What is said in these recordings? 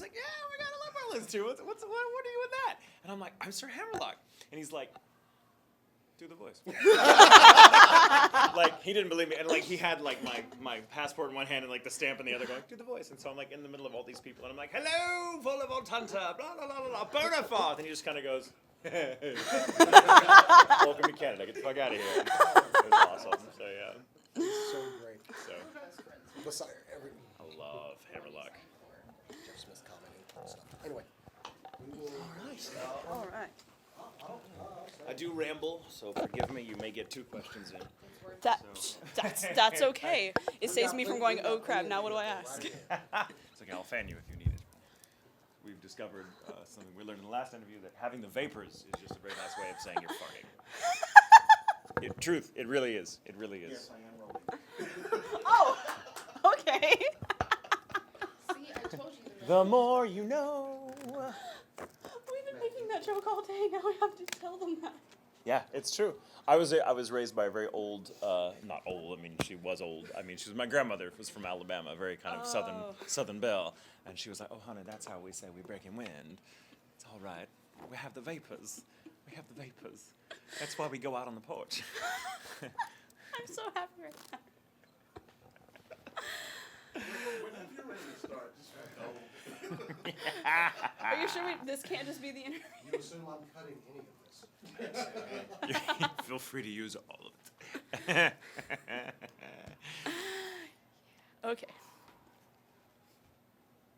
He's like, yeah, oh my God, I love Marlins too. What are you in that? And I'm like, I'm Sir Hammerlock. And he's like, do the voice. Like, he didn't believe me. And, like, he had, like, my passport in one hand and, like, the stamp in the other going, do the voice. And so I'm, like, in the middle of all these people. And I'm like, hello, Volavont Hunter, blah, blah, blah, blah, Bonaparte. And he just kind of goes, welcome to Canada. Get the fuck out of here. It was awesome. So, yeah. It's so great. So, Besides, I love Hammerlock. Jeff Smith commenting and stuff. Anyway. All right. I do ramble, so forgive me. You may get 2 questions in. That's okay. It saves me from going, oh crap, now what do I ask? It's okay, I'll fan you if you need it. We've discovered something we learned in the last interview, that having the vapors is just a very nice way of saying you're farting. Truth, it really is. It really is. Yes, I am rolling. Oh, okay. See, I told you. The more you know. We've been making that joke all day, now I have to tell them that. Yeah, it's true. I was raised by a very old, not old, I mean, she was old. I mean, my grandmother was from Alabama, very kind of southern belle. And she was like, oh, honey, that's how we say we break in wind. It's all right. We have the vapors. We have the vapors. That's why we go out on the porch. I'm so happy right now. When you're ready to start, just go. Are you sure this can't just be the interview? You assume I'm cutting any of this. Feel free to use all of it. Okay.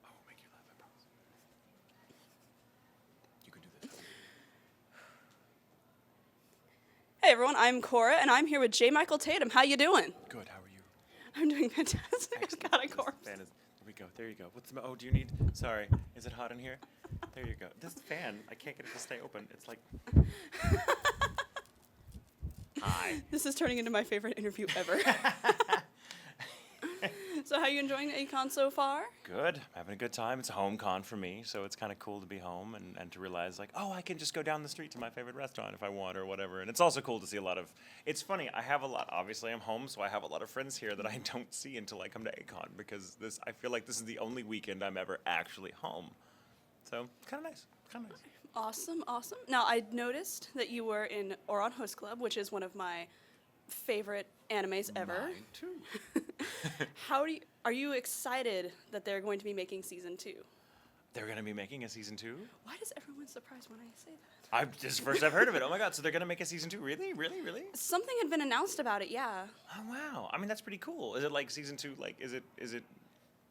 I will make you laugh, I promise. You can do this. Hey everyone, I'm Cora, and I'm here with J. Michael Tatum. How you doing? Good, how are you? I'm doing fantastic. I've got a corpse. This fan is, there we go, there you go. Oh, do you need, sorry, is it hot in here? There you go. This fan, I can't get it to stay open. It's like, hi. This is turning into my favorite interview ever. So how are you enjoying the Econ so far? Good, having a good time. It's a home con for me, so it's kind of cool to be home and to realize, like, oh, I can just go down the street to my favorite restaurant if I want or whatever. And it's also cool to see a lot of, it's funny, I have a lot, obviously I'm home, so I have a lot of friends here that I don't see until I come to Econ, because I feel like this is the only weekend I'm ever actually home. So, kind of nice, kind of nice. Awesome, awesome. Now, I noticed that you were in Ouran Host Club, which is one of my favorite animes ever. Mine too. Are you excited that they're going to be making season 2? They're going to be making a season 2? Why does everyone surprised when I say that? This is the first I've heard of it. Oh my God, so they're going to make a season 2? Really? Really? Really? Something had been announced about it, yeah. Oh wow. I mean, that's pretty cool. Is it like season 2, like, is it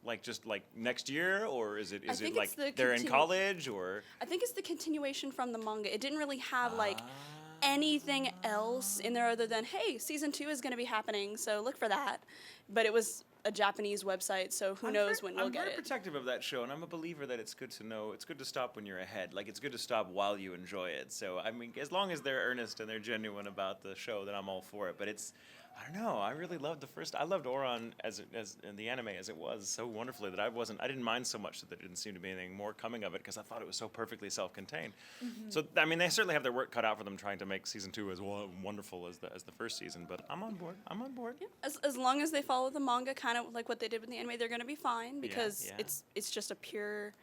like just like next year, or is it like they're in college, or? I think it's the continuation from the manga. It didn't really have like anything else in there other than, hey, season 2 is going to be happening, so look for that. But it was a Japanese website, so who knows when we'll get it. I'm very protective of that show, and I'm a believer that it's good to know, it's good to stop when you're ahead. Like, it's good to stop while you enjoy it. So, I mean, as long as they're earnest and they're genuine about the show, then I'm all for it. But it's, I don't know, I really loved I loved Ouran as in the anime as it was so wonderfully that I didn't mind so much that there didn't seem to be anything more coming of it, because I thought it was so perfectly self-contained. Mm-hmm. So, I mean, they certainly have their work cut out for them trying to make season 2 as wonderful as the first season, but I'm on board. Yeah. As long as they follow the manga, kind of like what they did with the anime, they're going to be fine, because it's just a pure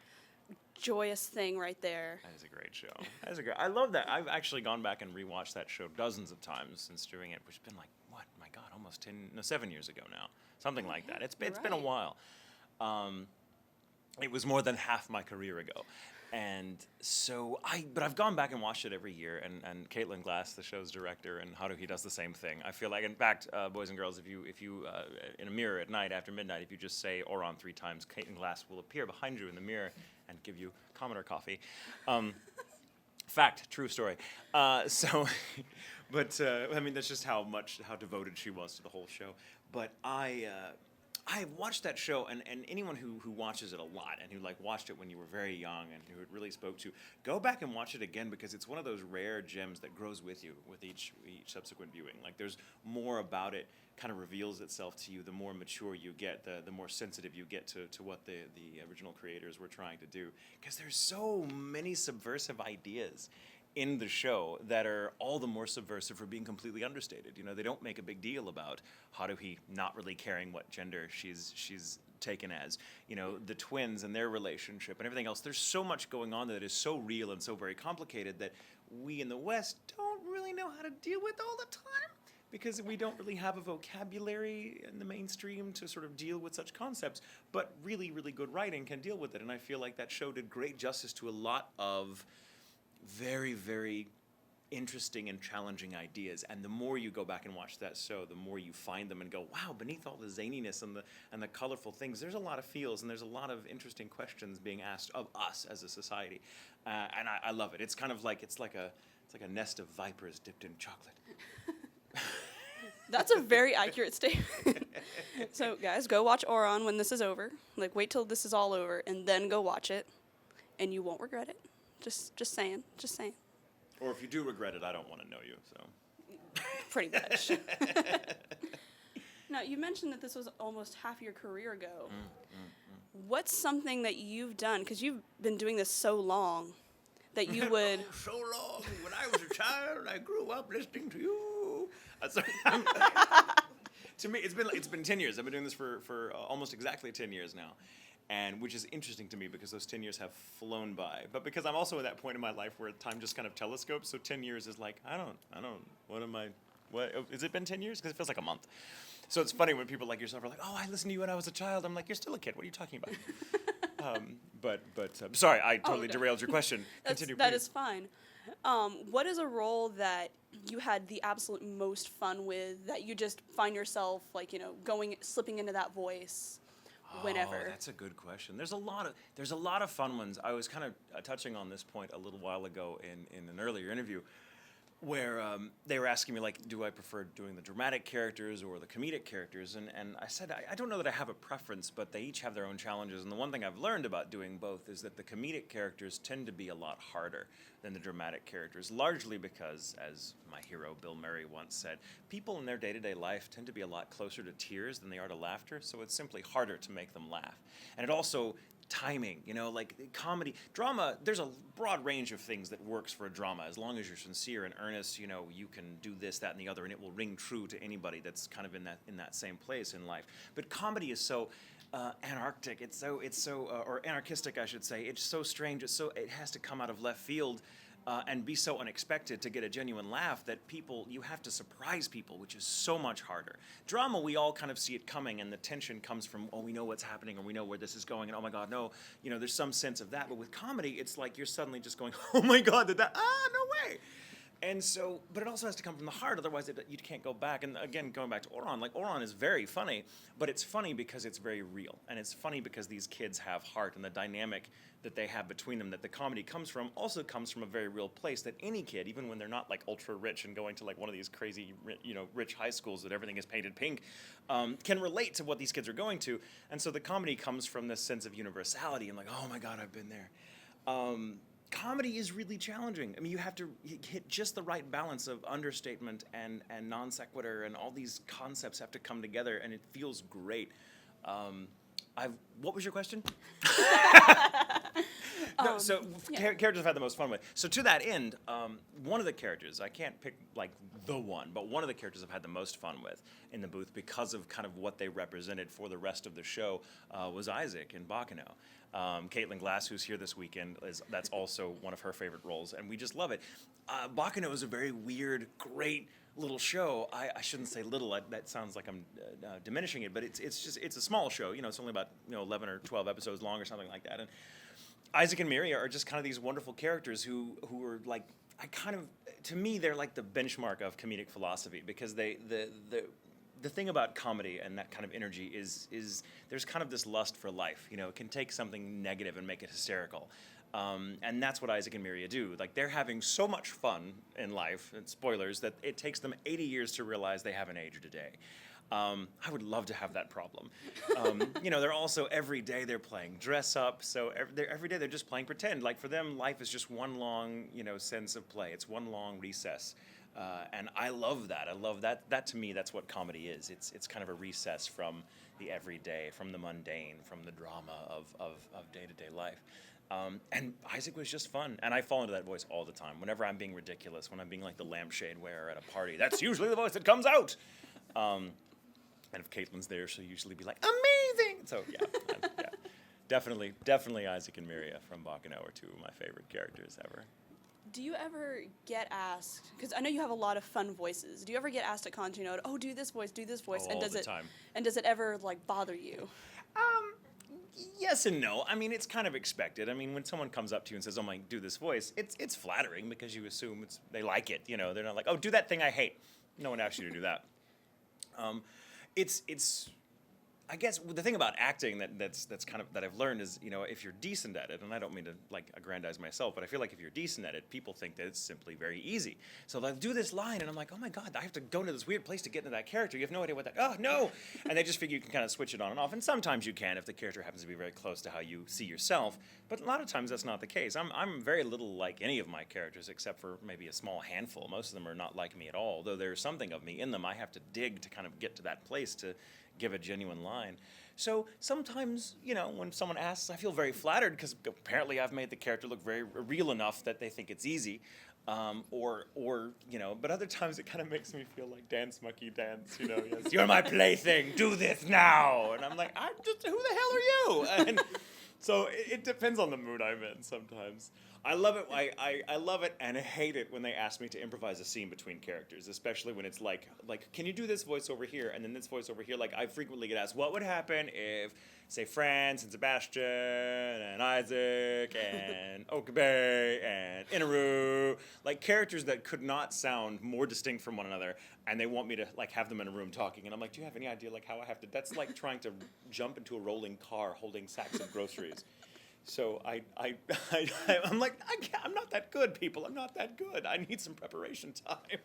joyous thing right there. That is a great show. I love that. I've actually gone back and rewatched that show dozens of times since doing it, which has been like, what, my God, almost 7 years ago now. Something like that. It's been a while. It was more than half my career ago. And so but I've gone back and watched it every year, and Caitlin Glass, the show's director, and Haruhi does the same thing. I feel like, in fact, boys and girls, if you in a mirror at night after midnight, if you just say Ouran 3 times, Caitlin Glass will appear behind you in the mirror and give you commoner coffee. Fact, true story. I mean, that's just how devoted she was to the whole show. But I watched that show, and anyone who watches it a lot and who like watched it when you were very young and who it really spoke to, go back and watch it again, because it's one of those rare gems that grows with you with each subsequent viewing. Like, there's more about it kind of reveals itself to you the more mature you get, the more sensitive you get to what the original creators were trying to do, because there's so many subversive ideas in the show that are all the more subversive for being completely understated. You know, they don't make a big deal about Haruhi not really caring what gender she's taken as. You know, the twins and their relationship and everything else. There's so much going on that is so real and so very complicated that we in the West don't really know how to deal with all the time, because we don't really have a vocabulary in the mainstream to sort of deal with such concepts. But really, really good writing can deal with it. And I feel like that show did great justice to a lot of very, very interesting and challenging ideas. And the more you go back and watch that show, the more you find them and go, wow, beneath all the zaniness and the colorful things, there's a lot of feels and there's a lot of interesting questions being asked of us as a society. And I love it. It's kind of like, it's like a nest of vipers dipped in chocolate. That's a very accurate statement. So, guys, go watch Ouran when this is over. Like, wait till this is all over, and then go watch it, and you won't regret it. Just saying. Just saying. Or if you do regret it, I don't want to know you, so. Pretty much. Now, you mentioned that this was almost half your career ago. What's something that you've done, because you've been doing this so long, that you would... So long. When I was a child, I grew up listening to you. To me, it's been 10 years. I've been doing this for almost exactly 10 years now, and which is interesting to me because those 10 years have flown by. But because I'm also at that point in my life where time just kind of telescopes, so 10 years is like, what has it been 10 years? Because it feels like a month. So it's funny when people like yourself are like, oh, I listened to you when I was a child. I'm like, you're still a kid. What are you talking about? Sorry, I totally derailed your question. Continue, that please. is fine. What is a role that you had the absolute most fun with, that you just find yourself like, slipping into that voice whenever? Oh, that's a good question. There's a lot of fun ones. I was kind of touching on this point a little while ago in an earlier interview, where they were asking me, like, do I prefer doing the dramatic characters or the comedic characters? And I said, I don't know that I have a preference, but they each have their own challenges. And the one thing I've learned about doing both is that the comedic characters tend to be a lot harder than the dramatic characters, largely because, as my hero Bill Murray once said, people in their day-to-day life tend to be a lot closer to tears than they are to laughter, so it's simply harder to make them laugh. And it also... timing, like comedy, drama, there's a broad range of things that works for a drama. As long as you're sincere and earnest, you can do this, that, and the other, and it will ring true to anybody that's kind of in that same place in life. But comedy is so anarchic, it's so or anarchistic, I should say. It's so strange, it has to come out of left field. And be so unexpected to get a genuine laugh that you have to surprise people, which is so much harder. Drama, we all kind of see it coming, and the tension comes from, we know what's happening, or we know where this is going, and oh my God, no, there's some sense of that. But with comedy, it's like you're suddenly just going, oh my God, no way. And so, but it also has to come from the heart, otherwise you can't go back. And again, going back to Ouran, like Ouran is very funny, but it's funny because it's very real. And it's funny because these kids have heart, and the dynamic that they have between them that the comedy comes from also comes from a very real place that any kid, even when they're not like ultra rich and going to like one of these crazy, rich high schools that everything is painted pink, can relate to what these kids are going to. And so the comedy comes from this sense of universality and like, oh my God, I've been there. Comedy is really challenging. I mean, you have to hit just the right balance of understatement and non sequitur, and all these concepts have to come together, and it feels great. What was your question? Characters I've had the most fun with. So to that end, one of the characters, I can't pick like the one, but one of the characters I've had the most fun with in the booth because of kind of what they represented for the rest of the show was Isaac in Bacano. Caitlin Glass, who's here this weekend, that's also one of her favorite roles, and we just love it. Bacano is a very weird, great little show. I shouldn't say little. That sounds like I'm diminishing it, but it's a small show. It's only about 11 or 12 episodes long or something like that. And Isaac and Miri are just kind of these wonderful characters who are like, to me, they're like the benchmark of comedic philosophy, because the thing about comedy and that kind of energy is there's kind of this lust for life. It can take something negative and make it hysterical. And that's what Isaac and Miria do. Like, they're having so much fun in life, and spoilers, that it takes them 80 years to realize they haven't aged a day. I would love to have that problem. They're also, every day they're playing dress up, so every day they're just playing pretend. Like, for them, life is just one long, sense of play. It's one long recess. And I love that. I love that. That, to me, that's what comedy is. It's kind of a recess from the everyday, from the mundane, from the drama of day-to-day life. And Isaac was just fun. And I fall into that voice all the time. Whenever I'm being ridiculous, when I'm being like the lampshade wearer at a party, that's usually the voice that comes out. And if Caitlin's there, she'll usually be like, amazing! So, yeah, yeah. Definitely Isaac and Miria from Baccano are two of my favorite characters ever. Do you ever get asked, because I know you have a lot of fun voices, do you ever get asked at cons, oh, do this voice, Oh, and all does the it, time. and does it ever, like, bother you? Yes and no. I mean, it's kind of expected. I mean, when someone comes up to you and says, "Oh, my, do this voice," it's flattering because you assume they like it. They're not like, "Oh, do that thing I hate." No one asks you to do that. It's I guess the thing about acting that's kind of that I've learned is, if you're decent at it, and I don't mean to like aggrandize myself, but I feel like if you're decent at it, people think that it's simply very easy. So they'll do this line, and I'm like, oh my God, I have to go into this weird place to get into that character. You have no idea what that. Oh no! And they just figure you can kind of switch it on and off, and sometimes you can if the character happens to be very close to how you see yourself. But a lot of times that's not the case. I'm very little like any of my characters except for maybe a small handful. Most of them are not like me at all. Though there's something of me in them, I have to dig to kind of get to that place to give a genuine line. So sometimes, when someone asks, I feel very flattered because apparently I've made the character look very real enough that they think it's easy. But other times it kind of makes me feel like dance monkey dance, yes, you're my plaything, do this now. And I'm like, who the hell are you? And so it depends on the mood I'm in sometimes. I love it. I love it and I hate it when they ask me to improvise a scene between characters, especially when it's like, can you do this voice over here and then this voice over here? Like, I frequently get asked, what would happen if, say, Franz and Sebastian and Isaac and Okabe and Inaru, like characters that could not sound more distinct from one another, and they want me to like have them in a room talking, and I'm like, do you have any idea like how I have to? That's like trying to jump into a rolling car holding sacks of groceries. So I'm like, I'm not that good, people. I'm not that good. I need some preparation time.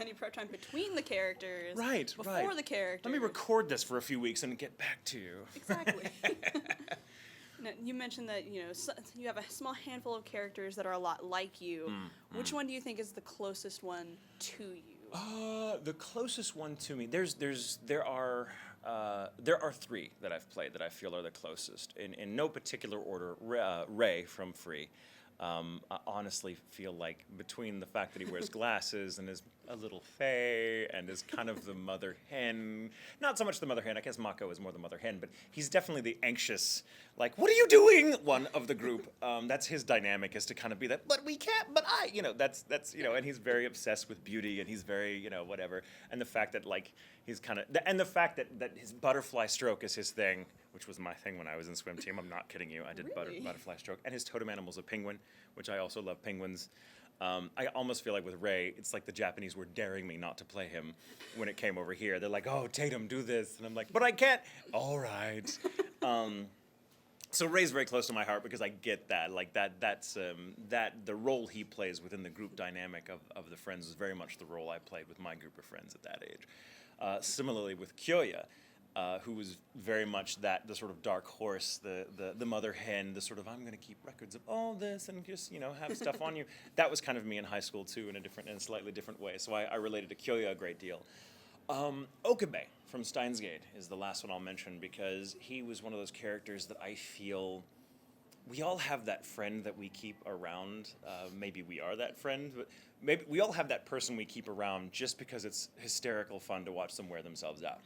I need prep time between the characters. Right, before right. the characters. Let me record this for a few weeks and get back to you. Exactly. Now, you mentioned that, you have a small handful of characters that are a lot like you. Which one do you think is the closest one to you? The closest one to me, there are three that I've played that I feel are the closest. In no particular order, Ray from Free. I honestly feel like between the fact that he wears glasses and is a little fey and is kind of the mother hen, not so much the mother hen, I guess Mako is more the mother hen, but he's definitely the anxious, like, what are you doing, one of the group. That's his dynamic, is to kind of be that, but we can't, but that's, and he's very obsessed with beauty, and he's very, whatever. And the fact that, like, he's kind of, and the fact that his butterfly stroke is his thing, which was my thing when I was in swim team. I'm not kidding you. I did Really? butterfly stroke. And his totem animal's a penguin, which I also love penguins. I almost feel like with Ray, it's like the Japanese were daring me not to play him when it came over here. They're like, oh, Tatum, do this. And I'm like, but I can't. All right. So Ray's very close to my heart because I get that. Like, that's the role he plays within the group dynamic of the friends is very much the role I played with my group of friends at that age. Similarly with Kyoya, who was very much the sort of dark horse, the mother hen, the sort of, I'm going to keep records of all this and just, have stuff on you. That was kind of me in high school, too, in a slightly different way. So I related to Kyoya a great deal. Okabe from Steins Gate is the last one I'll mention because he was one of those characters that I feel we all have that friend that we keep around. Maybe we are that friend, but maybe we all have that person we keep around just because it's hysterical fun to watch them wear themselves out.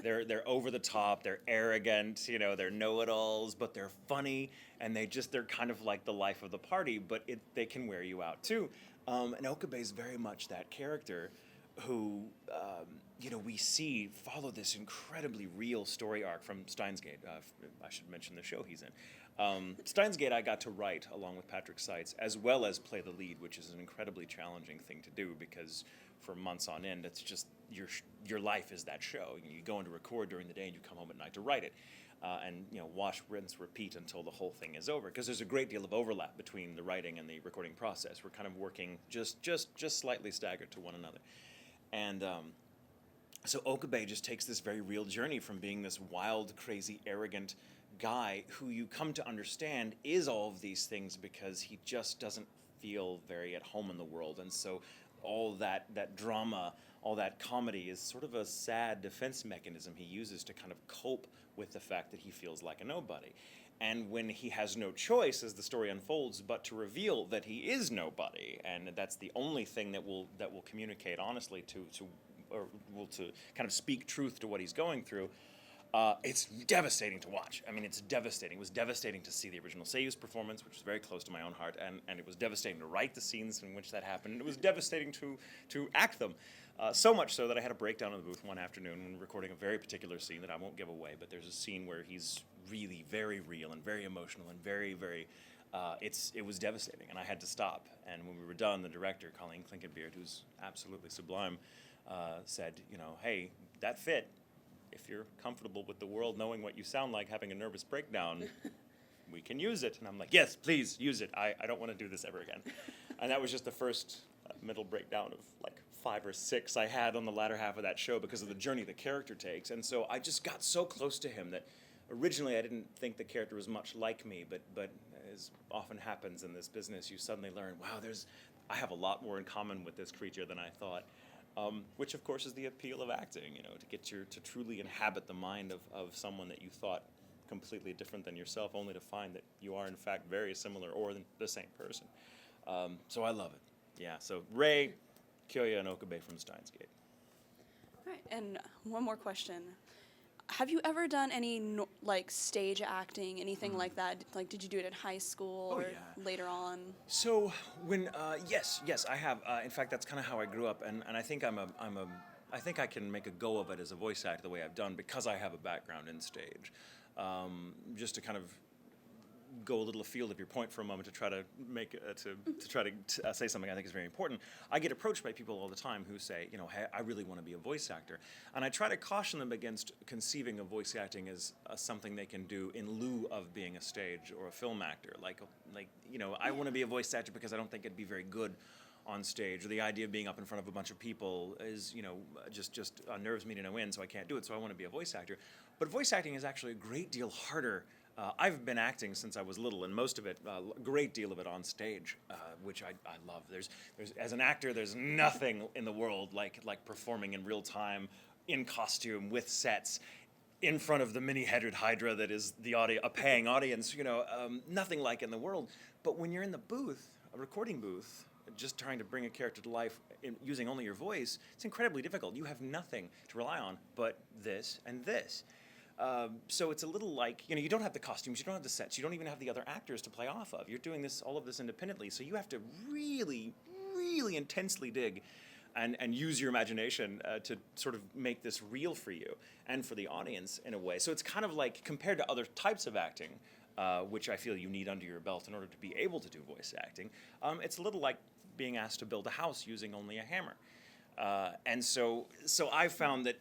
They're over the top, they're arrogant, they're know-it-alls, but they're funny, and they're kind of like the life of the party, but they can wear you out too. And Okabe is very much that character who, we see follow this incredibly real story arc from Steins Gate. I should mention the show he's in. Steins Gate I got to write along with Patrick Seitz, as well as play the lead, which is an incredibly challenging thing to do because for months on end, it's just your life is that show. You go in to record during the day and you come home at night to write it. And wash, rinse, repeat until the whole thing is over. Because there's a great deal of overlap between the writing and the recording process. We're kind of working just slightly staggered to one another. And so Okabe just takes this very real journey from being this wild, crazy, arrogant guy who you come to understand is all of these things because he just doesn't feel very at home in the world. And so all that drama, all that comedy is sort of a sad defense mechanism he uses to kind of cope with the fact that he feels like a nobody. And when he has no choice as the story unfolds but to reveal that he is nobody, and that's the only thing that will communicate honestly to able to kind of speak truth to what he's going through. It's devastating to watch. I mean, it's devastating. It was devastating to see the original Seiyu's performance, which was very close to my own heart, and it was devastating to write the scenes in which that happened. And it was devastating to act them. So much so that I had a breakdown in the booth one afternoon when recording a very particular scene that I won't give away, but there's a scene where he's really very real and very emotional and very, very, it was devastating, and I had to stop. And when we were done, the director, Colleen Klinkenbeard, who's absolutely sublime, said, hey, that fit. If you're comfortable with the world knowing what you sound like having a nervous breakdown, we can use it. And I'm like, yes, please, use it. I don't want to do this ever again. And that was just the first mental breakdown of like 5 or 6 I had on the latter half of that show because of the journey the character takes. And so I just got so close to him that originally I didn't think the character was much like me, but as often happens in this business, you suddenly learn, wow, I have a lot more in common with this creature than I thought. Which of course is the appeal of acting, to truly inhabit the mind of someone that you thought completely different than yourself, only to find that you are in fact very similar or the same person. So I love it. Yeah. So Rei, Kyoya, and Okabe from Steins Gate. All right, and one more question. Have you ever done any stage acting, anything like that? Like, did you do it in high school or later on? So when yes, I have. In fact, that's kind of how I grew up, and I think I think I can make a go of it as a voice actor the way I've done because I have a background in stage. Just to kind of go a little afield of your point for a moment to try to make to try to say something I think is very important. I get approached by people all the time who say, hey, I really want to be a voice actor, and I try to caution them against conceiving of voice acting as something they can do in lieu of being a stage or a film actor. I want to be a voice actor because I don't think it'd be very good on stage, or the idea of being up in front of a bunch of people is, just unnerves me to no end, so I can't do it. So I want to be a voice actor, but voice acting is actually a great deal harder. I've been acting since I was little, and most of it, a great deal of it on stage, which I love. There's as an actor, there's nothing in the world like performing in real time, in costume, with sets, in front of the many-headed hydra that is a paying audience. Nothing like it in the world. But when you're in the booth, a recording booth, just trying to bring a character to life using only your voice, it's incredibly difficult. You have nothing to rely on but this and this. So it's a little like, you don't have the costumes, you don't have the sets, you don't even have the other actors to play off of. You're doing all of this independently, so you have to really, really intensely dig and use your imagination to sort of make this real for you and for the audience in a way. So it's kind of like, compared to other types of acting, which I feel you need under your belt in order to be able to do voice acting, it's a little like being asked to build a house using only a hammer. And so I found that,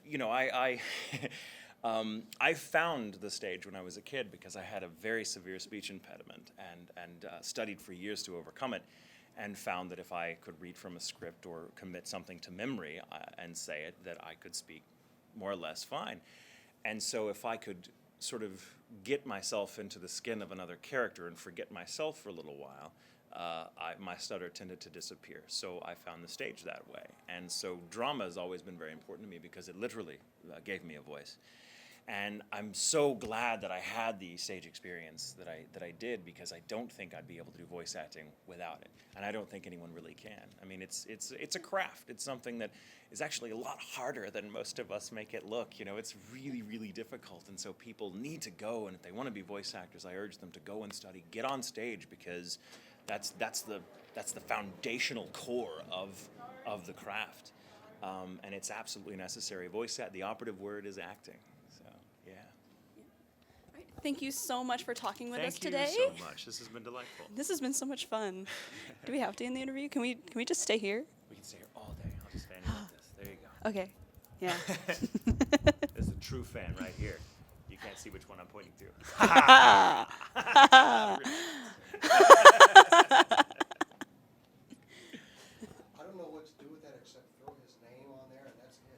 I found the stage when I was a kid because I had a very severe speech impediment and studied for years to overcome it, and found that if I could read from a script or commit something to memory and say it, that I could speak more or less fine. And so if I could sort of get myself into the skin of another character and forget myself for a little while, my stutter tended to disappear. So I found the stage that way. And so drama has always been very important to me because it literally gave me a voice. And I'm so glad that I had the stage experience that I did, because I don't think I'd be able to do voice acting without it. And I don't think anyone really can. I mean, it's a craft. It's something that is actually a lot harder than most of us make it look. It's really, really difficult. And so people need to go, and if they want to be voice actors, I urge them to go and study, get on stage, because that's the foundational core of the craft. And it's absolutely necessary. The operative word is acting. Yeah. Right. Thank you so much for talking with us today. Thank you so much. This has been delightful. This has been so much fun. Do we have to end the interview? Can we just stay here? We can stay here all day. I'll just fan you like this. There you go. Okay. Yeah. There's a true fan right here. You can't see which one I'm pointing to. I don't know what to do with that except throw his name on there, and that's it.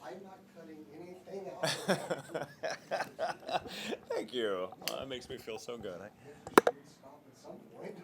I'm not cutting anything out. Thank you. That makes me feel so good. I appreciate you stop at some point.